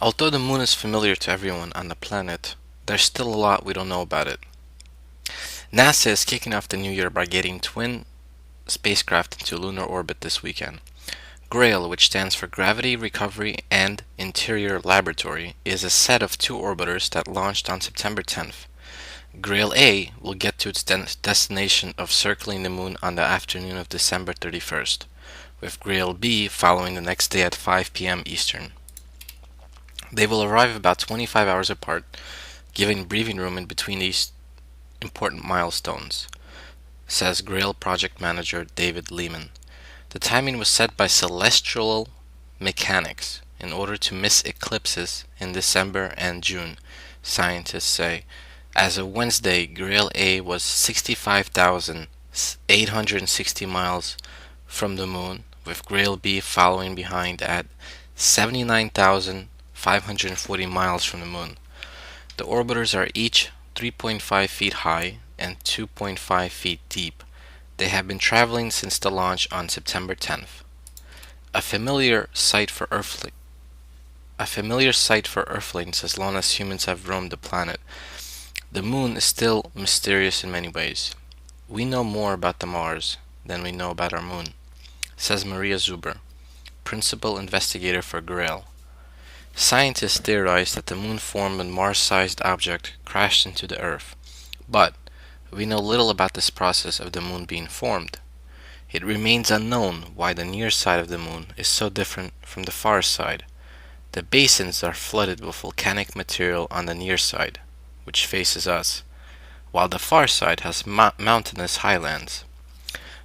Although the moon is familiar to everyone on the planet, there's still a lot we don't know about it. NASA is kicking off the new year by getting twin spacecraft into lunar orbit this weekend. GRAIL, which stands for Gravity Recovery and Interior Laboratory, is a set of two orbiters that launched on September 10th. grail-a will get to its destination of circling the moon on the afternoon of December 31st, with grail-b following the next day at 5 p.m. Eastern. They will arrive about 25 hours apart, giving breathing room in between these important milestones, says GRAIL project manager David Lehman. The timing was set by celestial mechanics in order to miss eclipses in December and June, scientists say. As of Wednesday, grail-a was 65,860 miles from the moon, with grail-b following behind at 79,540 miles from the moon. The orbiters are each 3.5 feet high and 2.5 feet deep. They have been traveling since the launch on September 10th. A familiar sight for Earthlings as long as humans have roamed the planet. The moon is still mysterious in many ways. We know more about the Mars than we know about our moon, says Maria Zuber, principal investigator for GRAIL. Scientists theorize that the moon formed when a Mars-sized object crashed into the Earth, but we know little about this process of the moon being formed. It remains unknown why the near side of the moon is so different from the far side. The basins are flooded with volcanic material on the near side, which faces us, while the far side has mountainous highlands.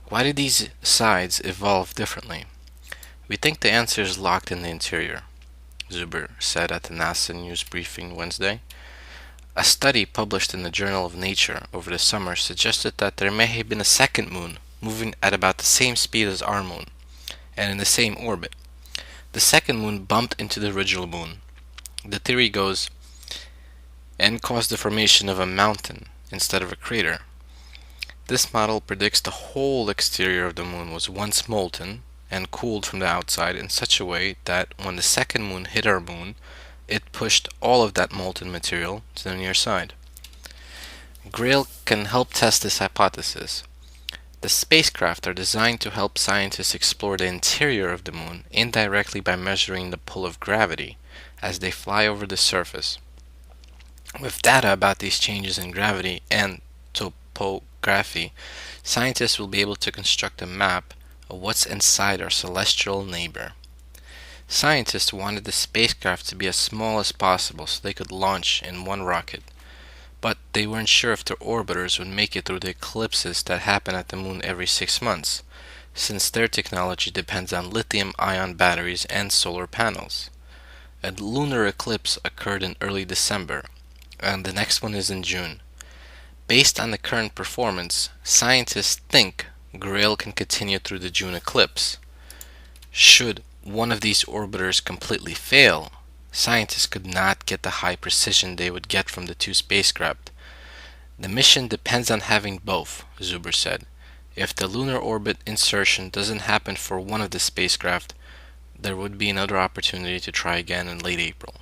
Why did these sides evolve differently? We think the answer is locked in the interior, Zuber said at the NASA news briefing Wednesday. A study published in the Journal of Nature over the summer suggested that there may have been a second moon moving at about the same speed as our moon, and in the same orbit. The second moon bumped into the original moon, the theory goes, and caused the formation of a mountain instead of a crater. This model predicts the whole exterior of the moon was once molten and cooled from the outside in such a way that when the second moon hit our moon, it pushed all of that molten material to the near side. GRAIL can help test this hypothesis. The spacecraft are designed to help scientists explore the interior of the moon indirectly by measuring the pull of gravity as they fly over the surface. With data about these changes in gravity and topography, scientists will be able to construct a map of what's inside our celestial neighbor. Scientists wanted the spacecraft to be as small as possible so they could launch in one rocket, but they weren't sure if their orbiters would make it through the eclipses that happen at the moon every 6 months, since their technology depends on lithium-ion batteries and solar panels. A lunar eclipse occurred in early December, and the next one is in June. Based on the current performance, scientists think GRAIL can continue through the June eclipse. Should one of these orbiters completely fail, scientists could not get the high precision they would get from the two spacecraft. The mission depends on having both, Zuber said. If the lunar orbit insertion doesn't happen for one of the spacecraft, there would be another opportunity to try again in late April.